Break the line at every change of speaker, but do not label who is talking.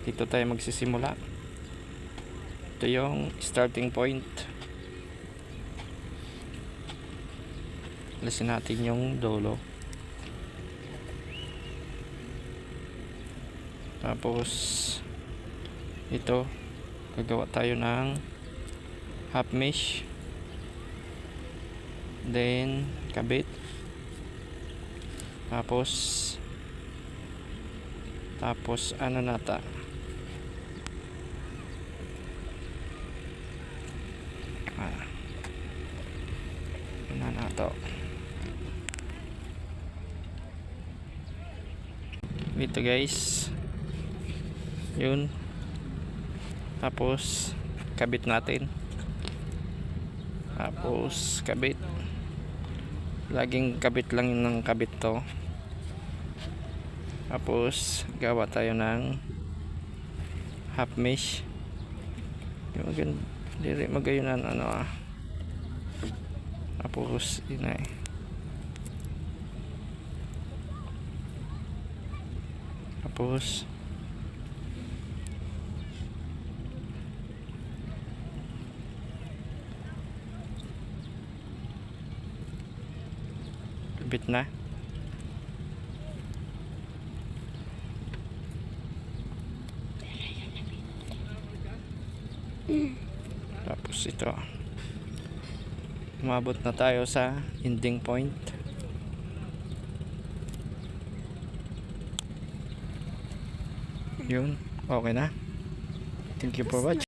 Dito tayo magsisimula. Ito yung starting point. Alisin natin yung dulo. Tapos ito, gagawa tayo ng half mesh, then kabit, tapos ano nata, ano na to, ito guys, yun. Tapos kabit natin, tapos kabit, laging kabit lang yun ng kabit to. Tapos gawa tayo ng half mesh, yung diri magayunan ano tapos inay, tapos kabit na. Tapos ito, umabot na tayo sa ending point. Yun, okay na. Thank you for watching.